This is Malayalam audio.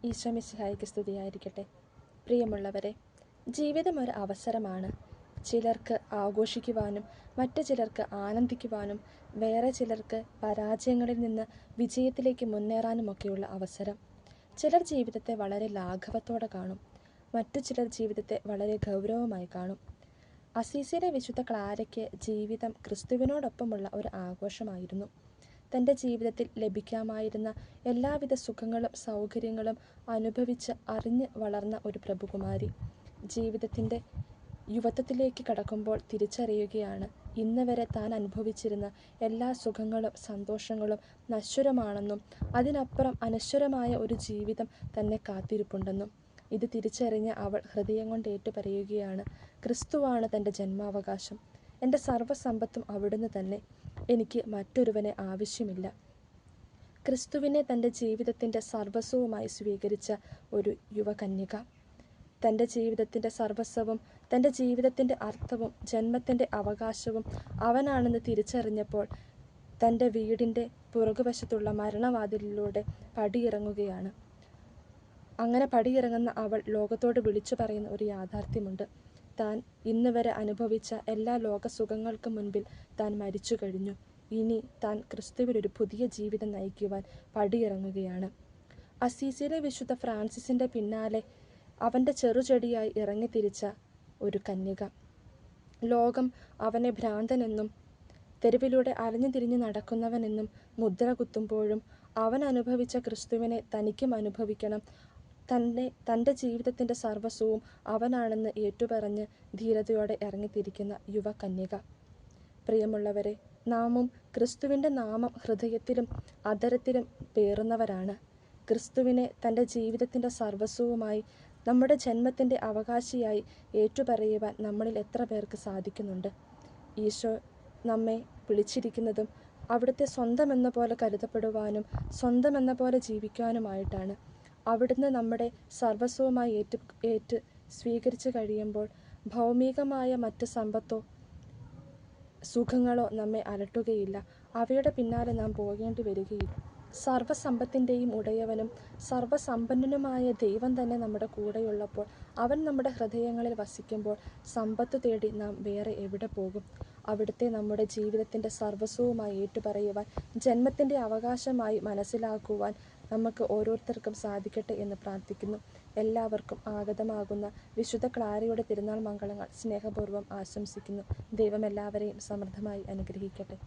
ഈശോ മിശിഹായ്ക്ക് സ്തുതിയായിരിക്കട്ടെ. പ്രിയമുള്ളവരെ, ജീവിതം ഒരു അവസരമാണ്. ചിലർക്ക് ആഘോഷിക്കുവാനും മറ്റു ചിലർക്ക് ആനന്ദിക്കുവാനും വേറെ ചിലർക്ക് പരാജയങ്ങളിൽ നിന്ന് വിജയത്തിലേക്ക് മുന്നേറാനുമൊക്കെയുള്ള അവസരം. ചിലർ ജീവിതത്തെ വളരെ ലാഘവത്തോടെ കാണും, മറ്റു ചിലർ ജീവിതത്തെ വളരെ ഗൗരവമായി കാണും. അസീസിയിലെ വിശുദ്ധ ക്ലാരയ്ക്ക് ജീവിതം ക്രിസ്തുവിനോടൊപ്പമുള്ള ഒരു ആഘോഷമായിരുന്നു. തൻ്റെ ജീവിതത്തിൽ ലഭിക്കാമായിരുന്ന എല്ലാവിധ സുഖങ്ങളും സൗകര്യങ്ങളും അനുഭവിച്ച് അറിഞ്ഞ് വളർന്ന ഒരു പ്രഭുകുമാരി ജീവിതത്തിൻ്റെ യുവത്വത്തിലേക്ക് കടക്കുമ്പോൾ തിരിച്ചറിയുകയാണ് ഇന്ന് വരെ താൻ അനുഭവിച്ചിരുന്ന എല്ലാ സുഖങ്ങളും സന്തോഷങ്ങളും നശ്വരമാണെന്നും അതിനപ്പുറം അനശ്വരമായ ഒരു ജീവിതം തന്നെ കാത്തിരിപ്പുണ്ടെന്നും. ഇത് തിരിച്ചറിഞ്ഞ് അവൾ ഹൃദയം കൊണ്ട് ഏറ്റുപറയുകയാണ്, ക്രിസ്തുവാണ് തൻ്റെ ജന്മാവകാശം, എൻ്റെ സർവ്വസമ്പത്തും അവിടുന്ന് തന്നെ, എനിക്ക് മറ്റൊരുവനെ ആവശ്യമില്ല. ക്രിസ്തുവിനെ തൻ്റെ ജീവിതത്തിൻ്റെ സർവസ്വവുമായി സ്വീകരിച്ച ഒരു യുവകന്യക തൻ്റെ ജീവിതത്തിൻ്റെ സർവസ്വവും തൻ്റെ ജീവിതത്തിൻ്റെ അർത്ഥവും ജന്മത്തിൻ്റെ അവകാശവും അവനാണെന്ന് തിരിച്ചറിഞ്ഞപ്പോൾ തൻ്റെ വീടിൻ്റെ പുറകുവശത്തുള്ള മരണവാതിലിലൂടെ പടിയിറങ്ങുകയാണ്. അങ്ങനെ പടിയിറങ്ങുന്ന അവൾ ലോകത്തോട് വിളിച്ചു പറയുന്ന ഒരു യാഥാർത്ഥ്യമുണ്ട്. താൻ ഇന്ന് വരെ അനുഭവിച്ച എല്ലാ ലോകസുഖങ്ങൾക്കും മുൻപിൽ താൻ മരിച്ചു കഴിഞ്ഞു. ഇനി താൻ ക്രിസ്തുവിലൊരു പുതിയ ജീവിതം നയിക്കുവാൻ പടിയിറങ്ങുകയാണ്. അസീസിയിലെ വിശുദ്ധ ഫ്രാൻസിസിൻ്റെ പിന്നാലെ അവൻ്റെ ചെറുചെടിയായി ഇറങ്ങിത്തിരിച്ച ഒരു കന്യക. ലോകം അവനെ ഭ്രാന്തനെന്നും തെരുവിലൂടെ അലഞ്ഞു തിരിഞ്ഞു നടക്കുന്നവനെന്നും മുദ്ര കുത്തുമ്പോഴും അവൻ അനുഭവിച്ച ക്രിസ്തുവിനെ തനിക്കും അനുഭവിക്കണം. തൻ്റെ ജീവിതത്തിൻ്റെ സർവസ്വവും അവനാണെന്ന് ഏറ്റുപറഞ്ഞ് ധീരതയോടെ ഇറങ്ങിത്തിരിക്കുന്ന യുവകന്യക. പ്രിയമുള്ളവരെ, നാമും ക്രിസ്തുവിൻ്റെ നാമം ഹൃദയത്തിലും അധരത്തിലും പേറുന്നവരാണ്. ക്രിസ്തുവിനെ തൻ്റെ ജീവിതത്തിൻ്റെ സർവസ്വവുമായി നമ്മുടെ ജന്മത്തിൻ്റെ അവകാശിയായി ഏറ്റുപറയുവാൻ നമ്മളിൽ എത്ര പേർക്ക് സാധിക്കുന്നുണ്ട്? ഈശോ നമ്മെ വിളിച്ചിരിക്കുന്നതും അവിടുത്തെ സ്വന്തമെന്ന പോലെ കരുതപ്പെടുവാനും സ്വന്തമെന്ന പോലെ ജീവിക്കുവാനുമായിട്ടാണ്. അവിടുന്ന് നമ്മുടെ സർവസ്വവുമായി ഏറ്റ് സ്വീകരിച്ചു കഴിയുമ്പോൾ ഭൗമികമായ മറ്റ് സമ്പത്തോ സുഖങ്ങളോ നമ്മെ അലട്ടുകയില്ല. അവയുടെ പിന്നാലെ നാം പോകേണ്ടി വരികയില്ല. സർവ്വസമ്പത്തിൻ്റെയും ഉടയവനും സർവ്വസമ്പന്നനുമായ ദൈവം തന്നെ നമ്മുടെ കൂടെയുള്ളപ്പോൾ, അവൻ നമ്മുടെ ഹൃദയങ്ങളിൽ വസിക്കുമ്പോൾ സമ്പത്ത് തേടി നാം വേറെ എവിടെ പോകും? അവിടുത്തെ നമ്മുടെ ജീവിതത്തിൻ്റെ സർവസ്വവുമായി ഏറ്റുപറയുവാൻ, ജന്മത്തിൻ്റെ അവകാശമായി മനസ്സിലാക്കുവാൻ നമുക്ക് ഓരോരുത്തർക്കും സാധിക്കട്ടെ എന്ന് പ്രാർത്ഥിക്കുന്നു. എല്ലാവർക്കും ആഗതമാകുന്ന വിശുദ്ധ ക്ലാരയുടെ തിരുനാൾ മംഗളങ്ങൾ സ്നേഹപൂർവ്വം ആശംസിക്കുന്നു. ദൈവം എല്ലാവരെയും സമൃദ്ധമായി അനുഗ്രഹിക്കട്ടെ.